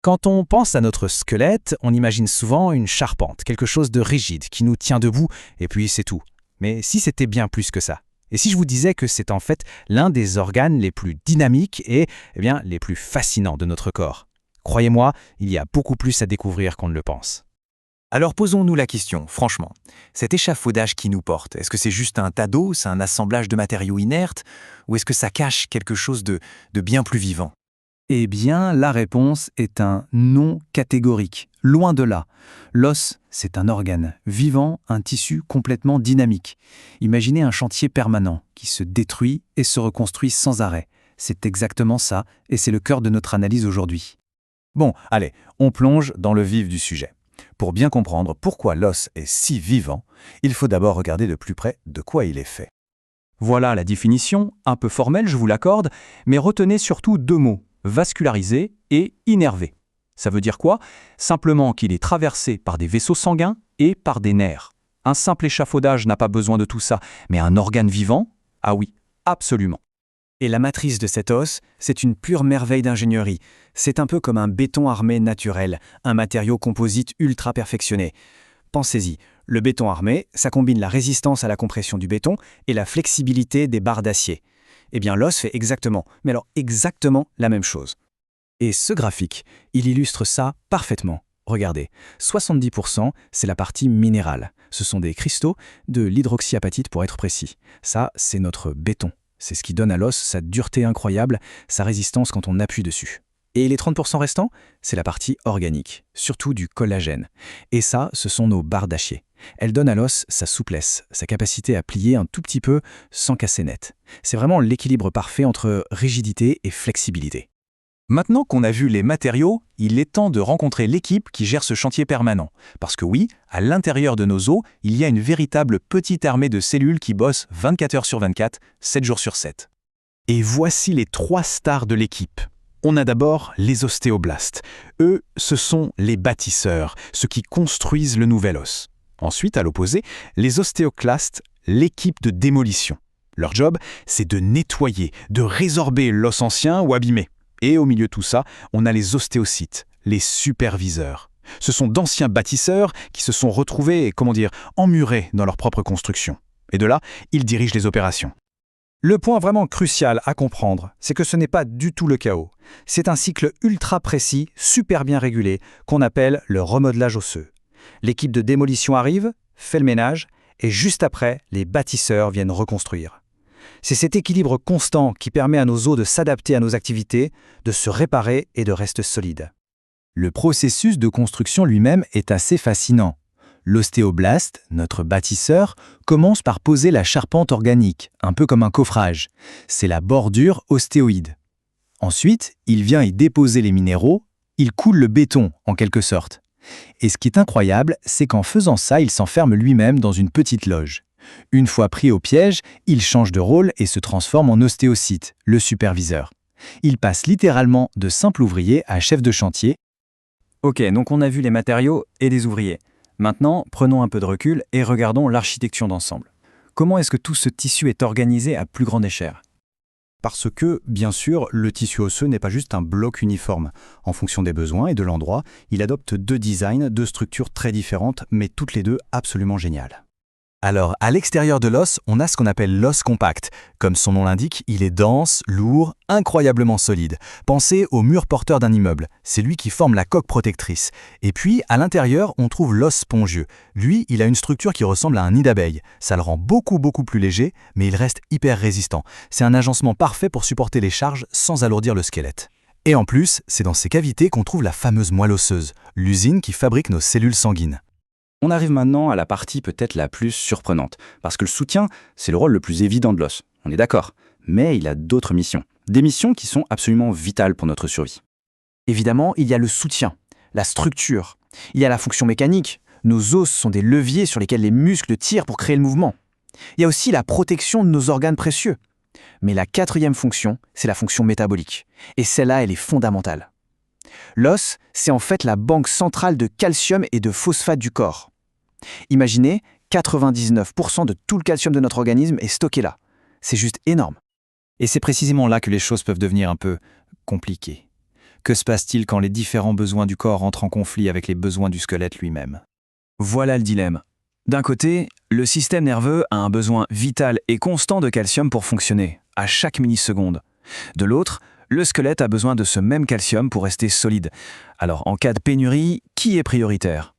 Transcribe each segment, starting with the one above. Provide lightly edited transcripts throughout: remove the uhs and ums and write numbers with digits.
Quand on pense à notre squelette, on imagine souvent une charpente, quelque chose de rigide qui nous tient debout, et puis c'est tout. Mais si c'était bien plus que ça? Et si je vous disais que c'est en fait l'un des organes les plus dynamiques et les plus fascinants de notre corps? Croyez-moi, il y a beaucoup plus à découvrir qu'on ne le pense. Alors posons-nous la question, franchement. Cet échafaudage qui nous porte, est-ce que c'est juste un tas d'eau, c'est un assemblage de matériaux inertes, ou est-ce que ça cache quelque chose de bien plus vivant? Eh bien, la réponse est un non catégorique. Loin de là. L'os, c'est un organe vivant, un tissu complètement dynamique. Imaginez un chantier permanent qui se détruit et se reconstruit sans arrêt. C'est exactement ça, et c'est le cœur de notre analyse aujourd'hui. Bon, allez, on plonge dans le vif du sujet. Pour bien comprendre pourquoi l'os est si vivant, il faut d'abord regarder de plus près de quoi il est fait. Voilà la définition, un peu formelle, je vous l'accorde, mais retenez surtout deux mots, vascularisé et innervé. Ça veut dire quoi? Simplement qu'il est traversé par des vaisseaux sanguins et par des nerfs. Un simple échafaudage n'a pas besoin de tout ça, mais un organe vivant? Ah oui, absolument. Et la matrice de cet os, c'est une pure merveille d'ingénierie. C'est un peu comme un béton armé naturel, un matériau composite ultra perfectionné. Pensez-y, le béton armé, ça combine la résistance à la compression du béton et la flexibilité des barres d'acier. Eh bien, l'os fait exactement, mais alors exactement la même chose. Et ce graphique, il illustre ça parfaitement. Regardez, 70%, c'est la partie minérale. Ce sont des cristaux, de l'hydroxyapatite pour être précis. Ça, c'est notre béton. C'est ce qui donne à l'os sa dureté incroyable, sa résistance quand on appuie dessus. Et les 30% restants, c'est la partie organique, surtout du collagène. Et ça, ce sont nos barres d'acier. Elles donnent à l'os sa souplesse, sa capacité à plier un tout petit peu sans casser net. C'est vraiment l'équilibre parfait entre rigidité et flexibilité. Maintenant qu'on a vu les matériaux, il est temps de rencontrer l'équipe qui gère ce chantier permanent. Parce que oui, à l'intérieur de nos os, il y a une véritable petite armée de cellules qui bossent 24 heures sur 24, 7 jours sur 7. Et voici les 3 stars de l'équipe. On a d'abord les ostéoblastes. Eux, ce sont les bâtisseurs, ceux qui construisent le nouvel os. Ensuite, à l'opposé, les ostéoclastes, l'équipe de démolition. Leur job, c'est de nettoyer, de résorber l'os ancien ou abîmé. Et au milieu de tout ça, on a les ostéocytes, les superviseurs. Ce sont d'anciens bâtisseurs qui se sont retrouvés, emmurés dans leur propre construction. Et de là, ils dirigent les opérations. Le point vraiment crucial à comprendre, c'est que ce n'est pas du tout le chaos. C'est un cycle ultra précis, super bien régulé, qu'on appelle le remodelage osseux. L'équipe de démolition arrive, fait le ménage, et juste après, les bâtisseurs viennent reconstruire. C'est cet équilibre constant qui permet à nos os de s'adapter à nos activités, de se réparer et de rester solides. Le processus de construction lui-même est assez fascinant. L'ostéoblaste, notre bâtisseur, commence par poser la charpente organique, un peu comme un coffrage. C'est la bordure ostéoïde. Ensuite, il vient y déposer les minéraux, il coule le béton, en quelque sorte. Et ce qui est incroyable, c'est qu'en faisant ça, il s'enferme lui-même dans une petite loge. Une fois pris au piège, il change de rôle et se transforme en ostéocyte, le superviseur. Il passe littéralement de simple ouvrier à chef de chantier. Ok, donc on a vu les matériaux et les ouvriers. Maintenant, prenons un peu de recul et regardons l'architecture d'ensemble. Comment est-ce que tout ce tissu est organisé à plus grande échelle? Parce que, bien sûr, le tissu osseux n'est pas juste un bloc uniforme. En fonction des besoins et de l'endroit, il adopte 2 designs, 2 structures très différentes, mais toutes les deux absolument géniales. Alors, à l'extérieur de l'os, on a ce qu'on appelle l'os compact. Comme son nom l'indique, il est dense, lourd, incroyablement solide. Pensez au mur porteur d'un immeuble. C'est lui qui forme la coque protectrice. Et puis, à l'intérieur, on trouve l'os spongieux. Lui, il a une structure qui ressemble à un nid d'abeille. Ça le rend beaucoup plus léger, mais il reste hyper résistant. C'est un agencement parfait pour supporter les charges sans alourdir le squelette. Et en plus, c'est dans ces cavités qu'on trouve la fameuse moelle osseuse, l'usine qui fabrique nos cellules sanguines. On arrive maintenant à la partie peut-être la plus surprenante, parce que le soutien, c'est le rôle le plus évident de l'os, on est d'accord. Mais il a d'autres missions, des missions qui sont absolument vitales pour notre survie. Évidemment, il y a le soutien, la structure, il y a la fonction mécanique, nos os sont des leviers sur lesquels les muscles tirent pour créer le mouvement. Il y a aussi la protection de nos organes précieux. Mais la 4e fonction, c'est la fonction métabolique, et celle-là, elle est fondamentale. L'os, c'est en fait la banque centrale de calcium et de phosphate du corps. Imaginez, 99% de tout le calcium de notre organisme est stocké là. C'est juste énorme. Et c'est précisément là que les choses peuvent devenir un peu compliquées. Que se passe-t-il quand les différents besoins du corps entrent en conflit avec les besoins du squelette lui-même? Voilà le dilemme. D'un côté, le système nerveux a un besoin vital et constant de calcium pour fonctionner, à chaque milliseconde. De l'autre, le squelette a besoin de ce même calcium pour rester solide. Alors, en cas de pénurie, qui est prioritaire?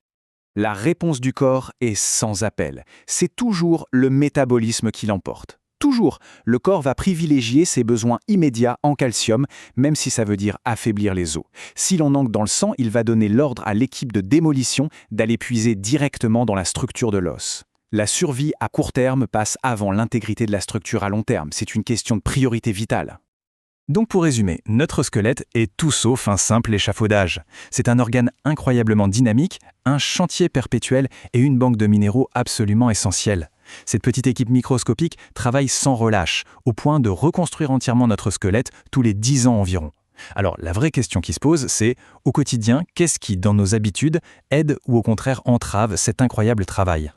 La réponse du corps est sans appel. C'est toujours le métabolisme qui l'emporte. Toujours, le corps va privilégier ses besoins immédiats en calcium, même si ça veut dire affaiblir les os. Si l'on manque dans le sang, il va donner l'ordre à l'équipe de démolition d'aller puiser directement dans la structure de l'os. La survie à court terme passe avant l'intégrité de la structure à long terme. C'est une question de priorité vitale. Donc pour résumer, notre squelette est tout sauf un simple échafaudage. C'est un organe incroyablement dynamique, un chantier perpétuel et une banque de minéraux absolument essentielle. Cette petite équipe microscopique travaille sans relâche, au point de reconstruire entièrement notre squelette tous les 10 ans environ. Alors la vraie question qui se pose, c'est, au quotidien, qu'est-ce qui, dans nos habitudes, aide ou au contraire entrave cet incroyable travail ?